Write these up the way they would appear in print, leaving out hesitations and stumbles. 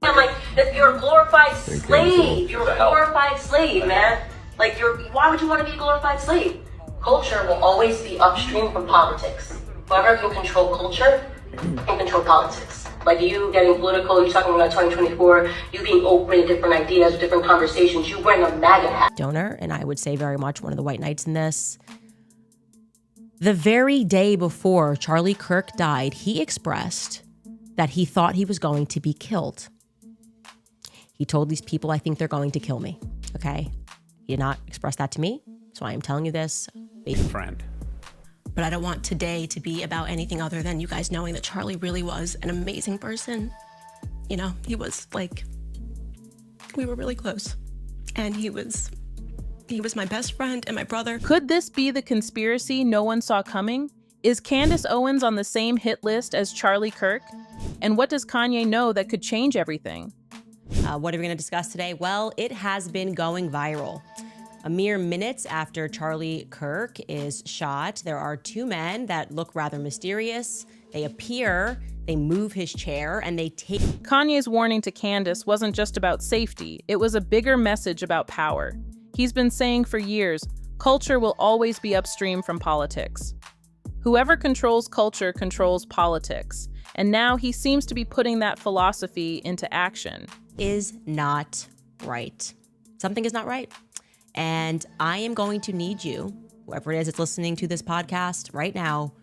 I'm like, you're a glorified slave. You're a glorified slave, man. Like, why would you want to be a glorified slave? Culture will always be upstream from politics. Whoever can control culture can control politics. Like you getting political, you talking about 2024, you being open to different ideas, different conversations, you wearing a MAGA hat. Donor, and I would say very much one of the white knights in this. The very day before Charlie Kirk died, he expressed that he thought he was going to be killed. He told these people, I think they're going to kill me, okay? He did not express that to me, so I am telling you this. Friend. But I don't want today to be about anything other than you guys knowing that Charlie really was an amazing person. You know, he was like, we were really close. And he was my best friend and my brother. Could this be the conspiracy no one saw coming? Is Candace Owens on the same hit list as Charlie Kirk? And what does Kanye know that could change everything? What are we going to discuss today? Well, it has been going viral. A mere minutes after Charlie Kirk is shot, there are two men that look rather mysterious. They appear, they move his chair, and they take... Kanye's warning to Candace wasn't just about safety. It was a bigger message about power. He's been saying for years, culture will always be upstream from politics. Whoever controls culture controls politics. And now he seems to be putting that philosophy into action. Is not right. Something is not right. And I am going to need you, whoever it is that's listening to this podcast right now,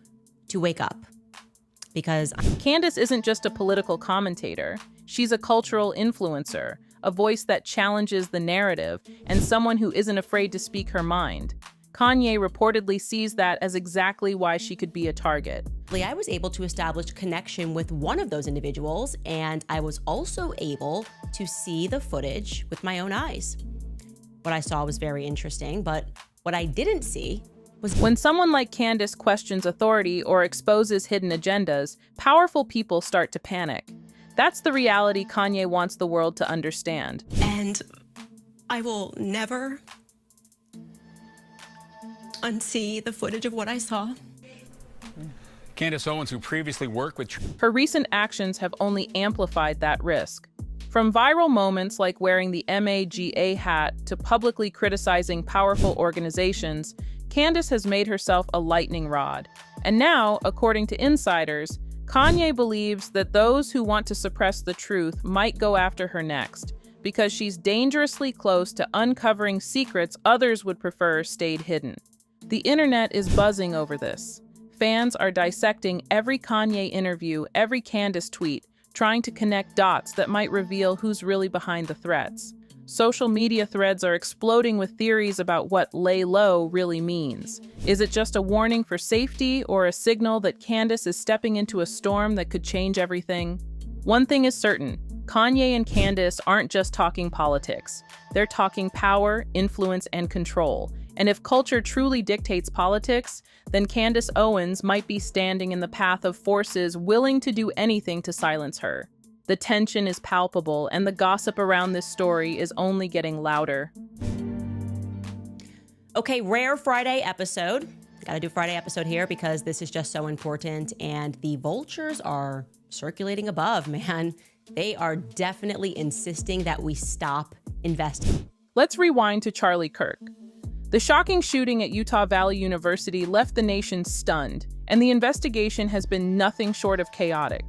to wake up. Because Candace isn't just a political commentator. She's a cultural influencer, a voice that challenges the narrative, and someone who isn't afraid to speak her mind. Kanye reportedly sees that as exactly why she could be a target. I was able to establish connection with one of those individuals, and I was also able to see the footage with my own eyes. What I saw was very interesting, but what I didn't see was... When someone like Candace questions authority or exposes hidden agendas, powerful people start to panic. That's the reality Kanye wants the world to understand. And I will never unsee the footage of what I saw. Candace Owens, who previously worked with... Her recent actions have only amplified that risk. From viral moments like wearing the MAGA hat to publicly criticizing powerful organizations, Candace has made herself a lightning rod. And now, according to insiders, Kanye believes that those who want to suppress the truth might go after her next, because she's dangerously close to uncovering secrets others would prefer stayed hidden. The internet is buzzing over this. Fans are dissecting every Kanye interview, every Candace tweet, trying to connect dots that might reveal who's really behind the threats. Social media threads are exploding with theories about what lay low really means. Is it just a warning for safety or a signal that Candace is stepping into a storm that could change everything? One thing is certain, Kanye and Candace aren't just talking politics. They're talking power, influence, and control. And if culture truly dictates politics, then Candace Owens might be standing in the path of forces willing to do anything to silence her. The tension is palpable, and the gossip around this story is only getting louder. Okay, rare Friday episode. Gotta do Friday episode here because this is just so important, and the vultures are circulating above, man. They are definitely insisting that we stop investing. Let's rewind to Charlie Kirk. The shocking shooting at Utah Valley University left the nation stunned, and the investigation has been nothing short of chaotic.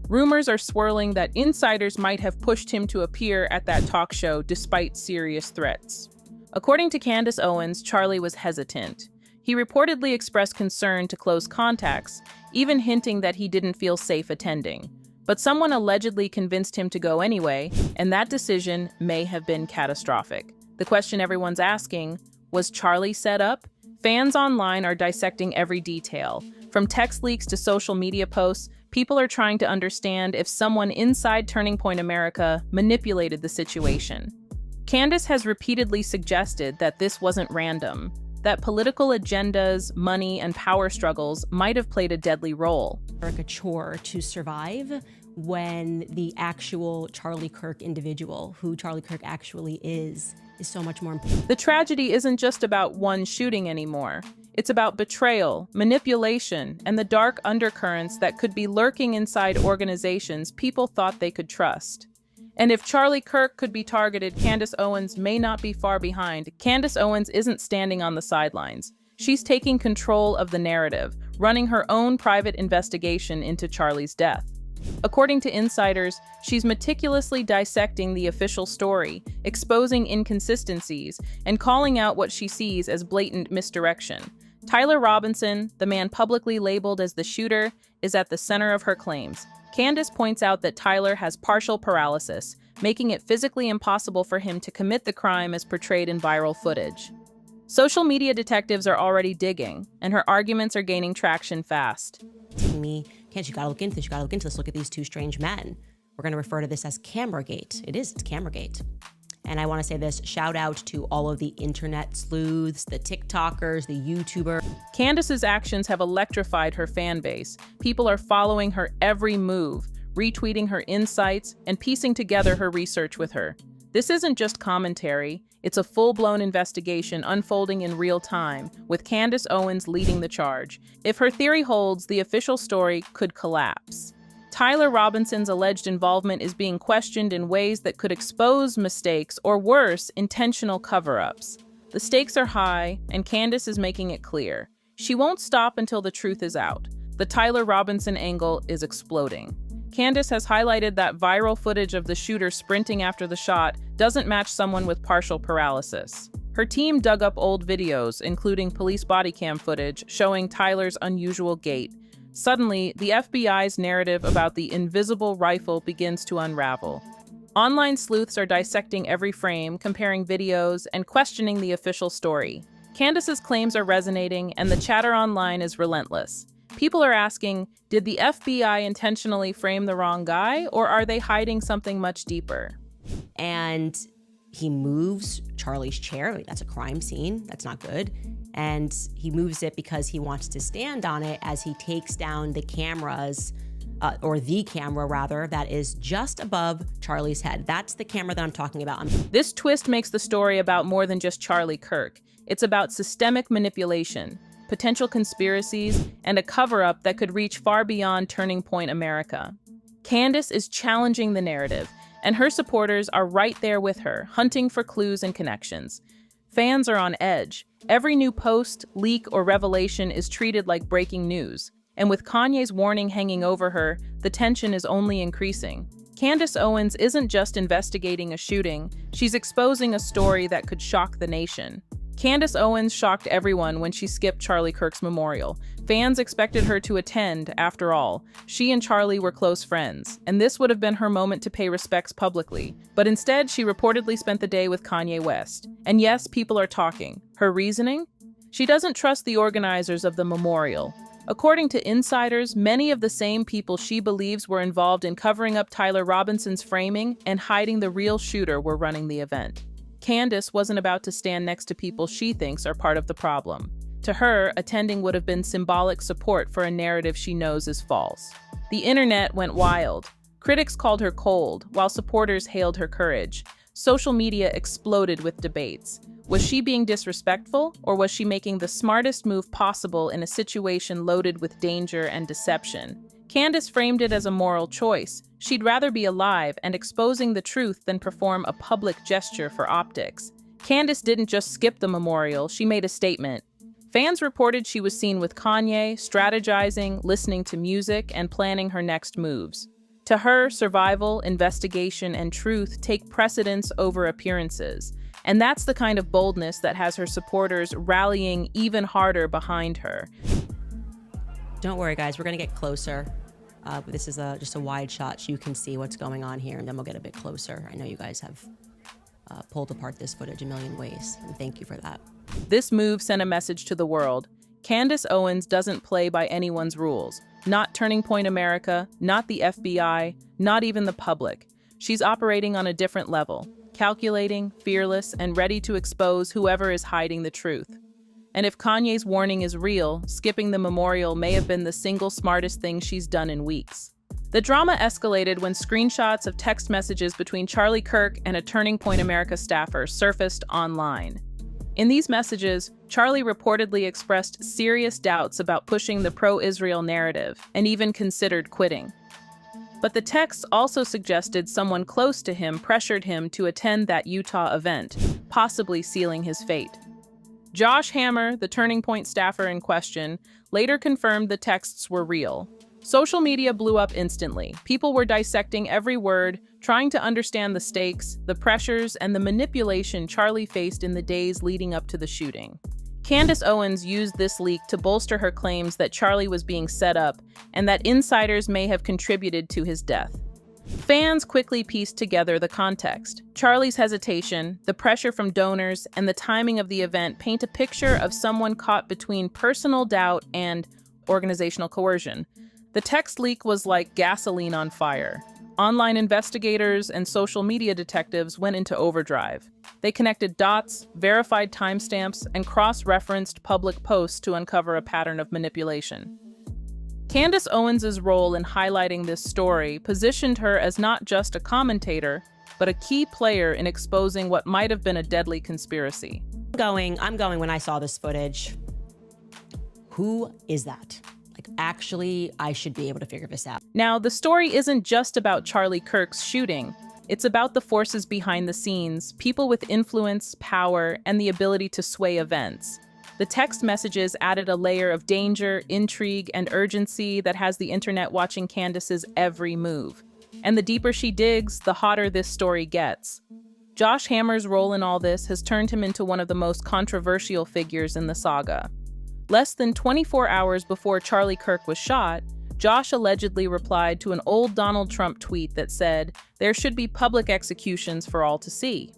Rumors are swirling that insiders might have pushed him to appear at that talk show despite serious threats. According to Candace Owens, Charlie was hesitant. He reportedly expressed concern to close contacts, even hinting that he didn't feel safe attending. But someone allegedly convinced him to go anyway, and that decision may have been catastrophic. The question everyone's asking, was Charlie set up? Fans online are dissecting every detail. From text leaks to social media posts, people are trying to understand if someone inside Turning Point America manipulated the situation. Candace has repeatedly suggested that this wasn't random, that political agendas, money, and power struggles might have played a deadly role. A chore to survive when the actual Charlie Kirk individual, who Charlie Kirk actually is so much more important. The tragedy isn't just about one shooting anymore. It's about betrayal, manipulation, and the dark undercurrents that could be lurking inside organizations people thought they could trust. And if Charlie Kirk could be targeted, Candace Owens may not be far behind. Candace Owens isn't standing on the sidelines. She's taking control of the narrative, running her own private investigation into Charlie's death. According to insiders, she's meticulously dissecting the official story, exposing inconsistencies, and calling out what she sees as blatant misdirection. Tyler Robinson, the man publicly labeled as the shooter, is at the center of her claims. Candace points out that Tyler has partial paralysis, making it physically impossible for him to commit the crime as portrayed in viral footage. Social media detectives are already digging, and her arguments are gaining traction fast. Me, Candace, you gotta look into this, you gotta look into this. Look at these two strange men. We're gonna refer to this as Cameragate. It's Cameragate. And I wanna say this, shout out to all of the internet sleuths, the TikTokers, the YouTubers. Candace's actions have electrified her fan base. People are following her every move, retweeting her insights, and piecing together her research with her. This isn't just commentary, it's a full-blown investigation unfolding in real time, with Candace Owens leading the charge. If her theory holds, the official story could collapse. Tyler Robinson's alleged involvement is being questioned in ways that could expose mistakes or worse, intentional cover-ups. The stakes are high, and Candace is making it clear. She won't stop until the truth is out. The Tyler Robinson angle is exploding. Candace has highlighted that viral footage of the shooter sprinting after the shot doesn't match someone with partial paralysis. Her team dug up old videos, including police body cam footage, showing Tyler's unusual gait. Suddenly, the FBI's narrative about the invisible rifle begins to unravel. Online sleuths are dissecting every frame, comparing videos, and questioning the official story. Candace's claims are resonating, and the chatter online is relentless. People are asking, did the FBI intentionally frame the wrong guy, or are they hiding something much deeper? And he moves Charlie's chair. I mean, that's a crime scene. That's not good. And he moves it because he wants to stand on it as he takes down the cameras, or the camera rather, that is just above Charlie's head. That's the camera that I'm talking about. This twist makes the story about more than just Charlie Kirk. It's about systemic manipulation, potential conspiracies, and a cover-up that could reach far beyond Turning Point America. Candace is challenging the narrative, and her supporters are right there with her, hunting for clues and connections. Fans are on edge. Every new post, leak, or revelation is treated like breaking news. And with Kanye's warning hanging over her, the tension is only increasing. Candace Owens isn't just investigating a shooting, she's exposing a story that could shock the nation. Candace Owens shocked everyone when she skipped Charlie Kirk's memorial. Fans expected her to attend, after all. She and Charlie were close friends, and this would have been her moment to pay respects publicly. But instead, she reportedly spent the day with Kanye West. And yes, people are talking. Her reasoning? She doesn't trust the organizers of the memorial. According to insiders, many of the same people she believes were involved in covering up Tyler Robinson's framing and hiding the real shooter were running the event. Candace wasn't about to stand next to people she thinks are part of the problem. To her, attending would have been symbolic support for a narrative she knows is false. The internet went wild. Critics called her cold, while supporters hailed her courage. Social media exploded with debates. Was she being disrespectful, or was she making the smartest move possible in a situation loaded with danger and deception? Candace framed it as a moral choice. She'd rather be alive and exposing the truth than perform a public gesture for optics. Candace didn't just skip the memorial, she made a statement. Fans reported she was seen with Kanye, strategizing, listening to music, and planning her next moves. To her, survival, investigation, and truth take precedence over appearances. And that's the kind of boldness that has her supporters rallying even harder behind her. Don't worry, guys, we're gonna get closer. This is just a wide shot so you can see what's going on here, and then we'll get a bit closer. I know you guys have pulled apart this footage a million ways, and thank you for that. This move sent a message to the world. Candace Owens doesn't play by anyone's rules. Not Turning Point America, not the FBI, not even the public. She's operating on a different level, calculating, fearless, and ready to expose whoever is hiding the truth. And if Kanye's warning is real, skipping the memorial may have been the single smartest thing she's done in weeks. The drama escalated when screenshots of text messages between Charlie Kirk and a Turning Point America staffer surfaced online. In these messages, Charlie reportedly expressed serious doubts about pushing the pro-Israel narrative and even considered quitting. But the texts also suggested someone close to him pressured him to attend that Utah event, possibly sealing his fate. Josh Hammer, the Turning Point staffer in question, later confirmed the texts were real. Social media blew up instantly. People were dissecting every word, trying to understand the stakes, the pressures, and the manipulation Charlie faced in the days leading up to the shooting. Candace Owens used this leak to bolster her claims that Charlie was being set up and that insiders may have contributed to his death. Fans quickly pieced together the context. Charlie's hesitation, the pressure from donors, and the timing of the event paint a picture of someone caught between personal doubt and organizational coercion. The text leak was like gasoline on fire. Online investigators and social media detectives went into overdrive. They connected dots, verified timestamps, and cross-referenced public posts to uncover a pattern of manipulation. Candace Owens' role in highlighting this story positioned her as not just a commentator, but a key player in exposing what might have been a deadly conspiracy. I'm going when I saw this footage. Who is that? Actually, I should be able to figure this out. Now, the story isn't just about Charlie Kirk's shooting. It's about the forces behind the scenes, people with influence, power, and the ability to sway events. The text messages added a layer of danger, intrigue, and urgency that has the internet watching Candace's every move. And the deeper she digs, the hotter this story gets. Josh Hammer's role in all this has turned him into one of the most controversial figures in the saga. Less than 24 hours before Charlie Kirk was shot, Josh allegedly replied to an old Donald Trump tweet that said, "There should be public executions for all to see."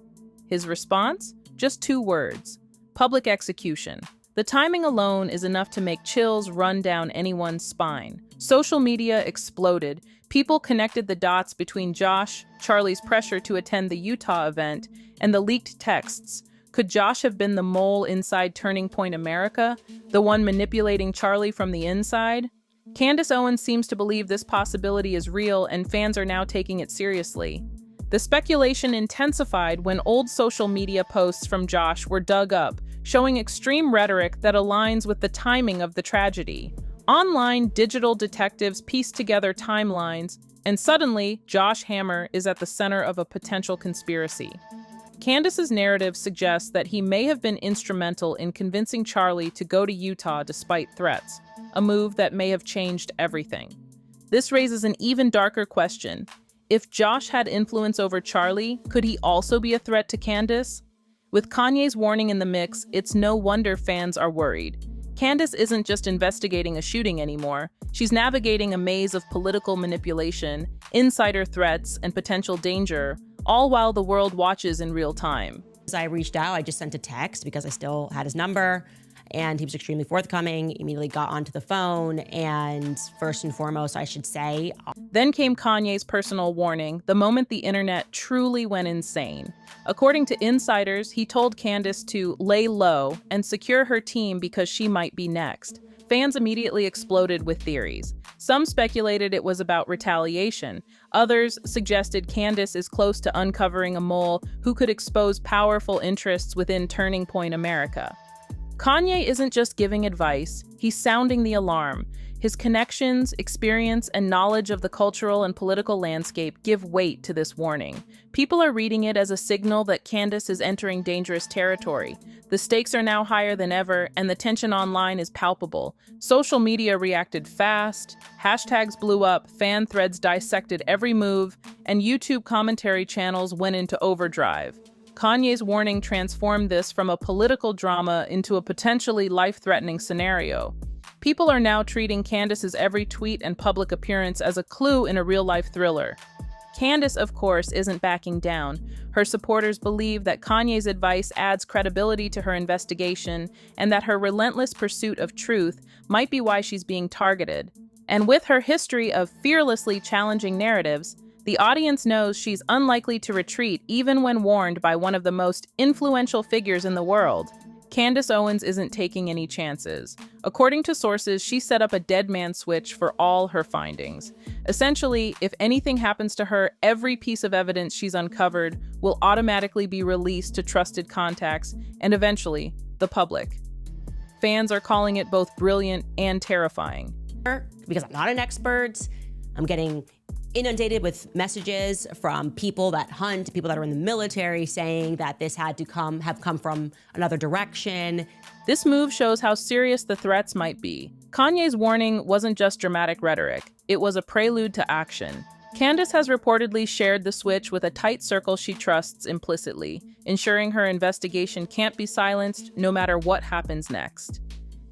His response? Just 2 words: public execution. The timing alone is enough to make chills run down anyone's spine. Social media exploded. People connected the dots between Josh, Charlie's pressure to attend the Utah event, and the leaked texts. Could Josh have been the mole inside Turning Point America, the one manipulating Charlie from the inside? Candace Owens seems to believe this possibility is real, and fans are now taking it seriously. The speculation intensified when old social media posts from Josh were dug up, showing extreme rhetoric that aligns with the timing of the tragedy. Online digital detectives pieced together timelines, and suddenly, Josh Hammer is at the center of a potential conspiracy. Candace's narrative suggests that he may have been instrumental in convincing Charlie to go to Utah despite threats, a move that may have changed everything. This raises an even darker question. If Josh had influence over Charlie, could he also be a threat to Candace? With Kanye's warning in the mix, it's no wonder fans are worried. Candace isn't just investigating a shooting anymore. She's navigating a maze of political manipulation, insider threats, and potential danger, all while the world watches in real time. As I reached out, I just sent a text because I still had his number, and he was extremely forthcoming, immediately got onto the phone, and first and foremost, I should say. Then came Kanye's personal warning, the moment the internet truly went insane. According to insiders, he told Candace to lay low and secure her team because she might be next. Fans immediately exploded with theories. Some speculated it was about retaliation. Others suggested Candace is close to uncovering a mole who could expose powerful interests within Turning Point America. Kanye isn't just giving advice, he's sounding the alarm. His connections, experience, and knowledge of the cultural and political landscape give weight to this warning. People are reading it as a signal that Candace is entering dangerous territory. The stakes are now higher than ever, and the tension online is palpable. Social media reacted fast, hashtags blew up, fan threads dissected every move, and YouTube commentary channels went into overdrive. Kanye's warning transformed this from a political drama into a potentially life-threatening scenario. People are now treating Candace's every tweet and public appearance as a clue in a real-life thriller. Candace, of course, isn't backing down. Her supporters believe that Kanye's advice adds credibility to her investigation and that her relentless pursuit of truth might be why she's being targeted. And with her history of fearlessly challenging narratives, the audience knows she's unlikely to retreat even when warned by one of the most influential figures in the world. Candace Owens isn't taking any chances. According to sources, she set up a dead man switch for all her findings. Essentially, if anything happens to her, every piece of evidence she's uncovered will automatically be released to trusted contacts and eventually the public. Fans are calling it both brilliant and terrifying. Because I'm not an expert, I'm getting inundated with messages from people that hunt, people that are in the military, saying that this had to have come from another direction. This move shows how serious the threats might be. Kanye's warning wasn't just dramatic rhetoric, it was a prelude to action. Candace has reportedly shared the switch with a tight circle she trusts implicitly, ensuring her investigation can't be silenced no matter what happens next.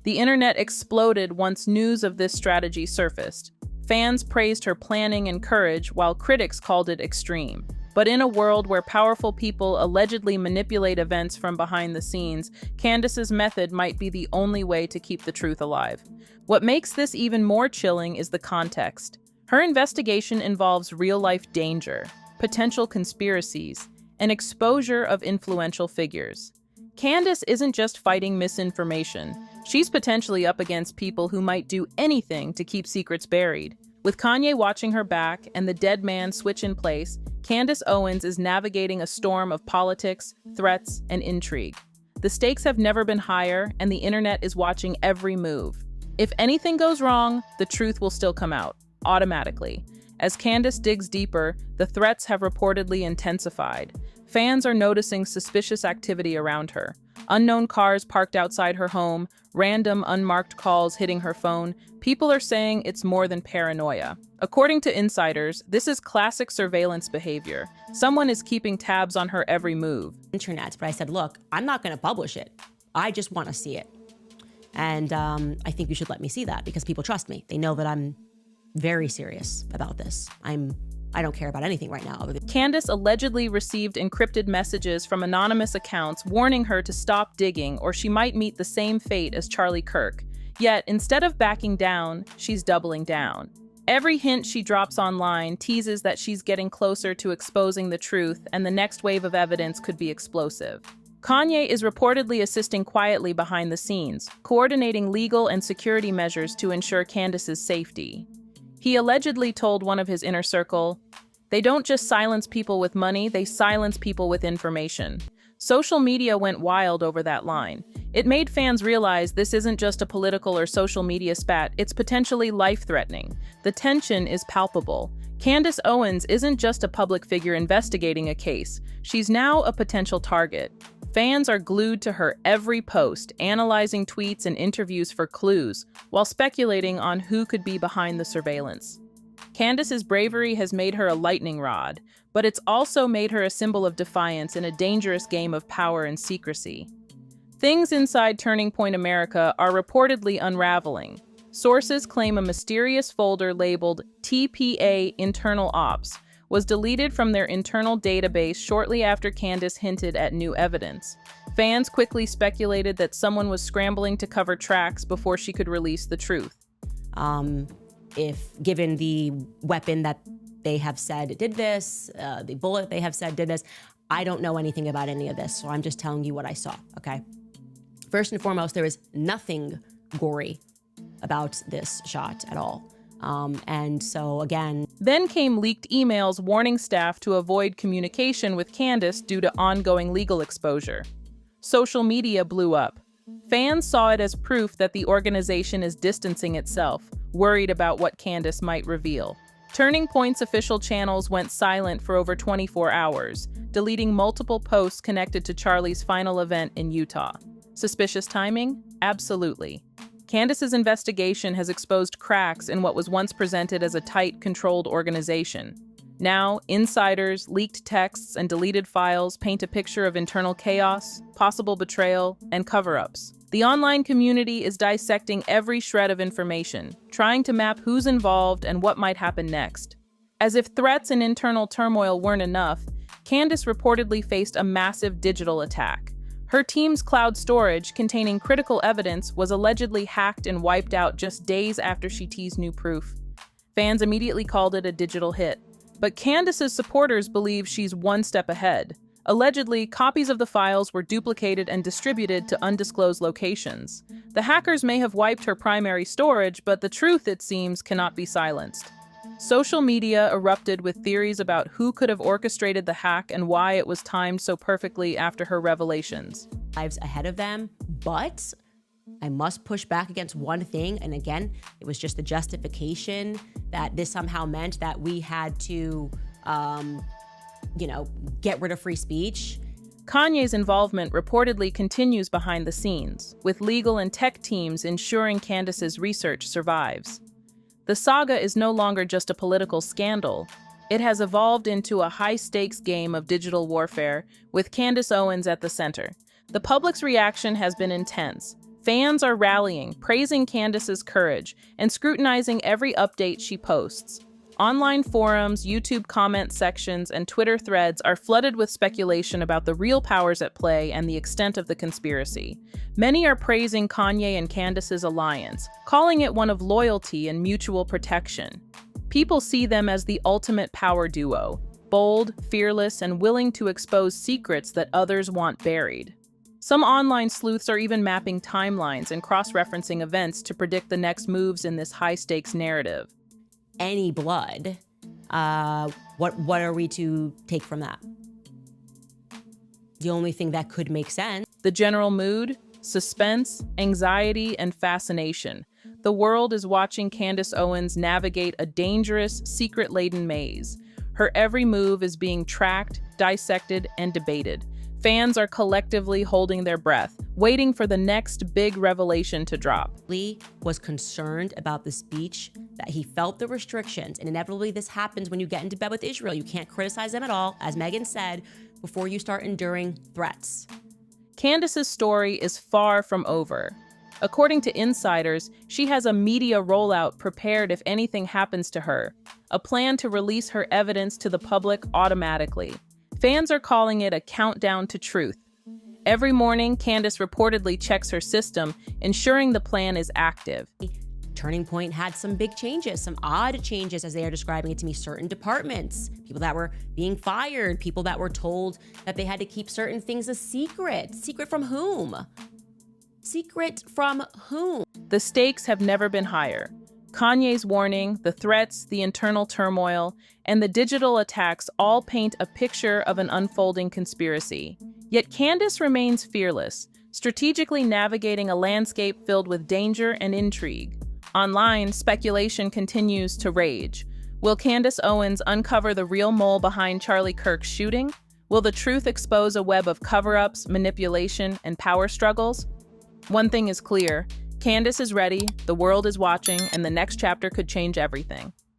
The internet exploded once news of this strategy surfaced. Fans praised her planning and courage, while critics called it extreme. But in a world where powerful people allegedly manipulate events from behind the scenes, Candace's method might be the only way to keep the truth alive. What makes this even more chilling is the context. Her investigation involves real-life danger, potential conspiracies, and exposure of influential figures. Candace isn't just fighting misinformation. She's potentially up against people who might do anything to keep secrets buried. With Kanye watching her back and the dead man switch in place, Candace Owens is navigating a storm of politics, threats, and intrigue. The stakes have never been higher, and the internet is watching every move. If anything goes wrong, the truth will still come out, automatically. As Candace digs deeper, the threats have reportedly intensified. Fans are noticing suspicious activity around her. Unknown cars parked outside her home, random unmarked calls hitting her phone. People are saying it's more than paranoia. According to insiders, this is classic surveillance behavior. Someone is keeping tabs on her every move. Internet, but I said, look, I'm not going to publish it. I just want to see it. And I think you should let me see that because people trust me. They know that I'm very serious about this. I don't care about anything right now. Candace allegedly received encrypted messages from anonymous accounts warning her to stop digging or she might meet the same fate as Charlie Kirk. Yet, instead of backing down, she's doubling down. Every hint she drops online teases that she's getting closer to exposing the truth, and the next wave of evidence could be explosive. Kanye is reportedly assisting quietly behind the scenes, coordinating legal and security measures to ensure Candace's safety. He allegedly told one of his inner circle, "They don't just silence people with money, they silence people with information." Social media went wild over that line. It made fans realize this isn't just a political or social media spat, it's potentially life-threatening. The tension is palpable. Candace Owens isn't just a public figure investigating a case. She's now a potential target. Fans are glued to her every post, analyzing tweets and interviews for clues, while speculating on who could be behind the surveillance. Candace's bravery has made her a lightning rod, but it's also made her a symbol of defiance in a dangerous game of power and secrecy. Things inside Turning Point America are reportedly unraveling. Sources claim a mysterious folder labeled TPA Internal Ops was deleted from their internal database shortly after Candace hinted at new evidence. Fans quickly speculated that someone was scrambling to cover tracks before she could release the truth. If given the weapon that they have said did this, the bullet they have said did this, I don't know anything about any of this, so I'm just telling you what I saw, okay? First and foremost, there is nothing gory about this shot at all. And so again... Then came leaked emails warning staff to avoid communication with Candace due to ongoing legal exposure. Social media blew up. Fans saw it as proof that the organization is distancing itself, worried about what Candace might reveal. Turning Point's official channels went silent for over 24 hours, deleting multiple posts connected to Charlie's final event in Utah. Suspicious timing? Absolutely. Candace's investigation has exposed cracks in what was once presented as a tight, controlled organization. Now, insiders, leaked texts, and deleted files paint a picture of internal chaos, possible betrayal, and cover-ups. The online community is dissecting every shred of information, trying to map who's involved and what might happen next. As if threats and internal turmoil weren't enough, Candace reportedly faced a massive digital attack. Her team's cloud storage, containing critical evidence, was allegedly hacked and wiped out just days after she teased new proof. Fans immediately called it a digital hit. But Candace's supporters believe she's one step ahead. Allegedly, copies of the files were duplicated and distributed to undisclosed locations. The hackers may have wiped her primary storage, but the truth, it seems, cannot be silenced. Social media erupted with theories about who could have orchestrated the hack and why it was timed so perfectly after her revelations. Lives ahead of them, but I must push back against one thing. And again, it was just the justification that this somehow meant that we had to, get rid of free speech. Kanye's involvement reportedly continues behind the scenes, with legal and tech teams ensuring Candace's research survives. The saga is no longer just a political scandal. It has evolved into a high-stakes game of digital warfare, with Candace Owens at the center. The public's reaction has been intense. Fans are rallying, praising Candace's courage, and scrutinizing every update she posts. Online forums, YouTube comment sections, and Twitter threads are flooded with speculation about the real powers at play and the extent of the conspiracy. Many are praising Kanye and Candace's alliance, calling it one of loyalty and mutual protection. People see them as the ultimate power duo, bold, fearless, and willing to expose secrets that others want buried. Some online sleuths are even mapping timelines and cross-referencing events to predict the next moves in this high-stakes narrative. Any blood. What are we to take from that? The only thing that could make sense. The general mood, suspense, anxiety, and fascination. The world is watching Candace Owens navigate a dangerous, secret-laden maze. Her every move is being tracked, dissected, and debated. Fans are collectively holding their breath, waiting for the next big revelation to drop. Lee was concerned about the speech, that he felt the restrictions, and inevitably this happens when you get into bed with Israel. You can't criticize them at all, as Megan said, before you start enduring threats. Candace's story is far from over. According to insiders, she has a media rollout prepared if anything happens to her, a plan to release her evidence to the public automatically. Fans are calling it a countdown to truth. Every morning, Candace reportedly checks her system, ensuring the plan is active. Turning Point had some big changes, some odd changes as they are describing it to me. Certain departments, people that were being fired, people that were told that they had to keep certain things a secret. Secret from whom? Secret from whom? The stakes have never been higher. Kanye's warning, the threats, the internal turmoil, and the digital attacks all paint a picture of an unfolding conspiracy. Yet Candace remains fearless, strategically navigating a landscape filled with danger and intrigue. Online, speculation continues to rage. Will Candace Owens uncover the real mole behind Charlie Kirk's shooting? Will the truth expose a web of cover-ups, manipulation, and power struggles? One thing is clear. Candace is ready, the world is watching, and the next chapter could change everything.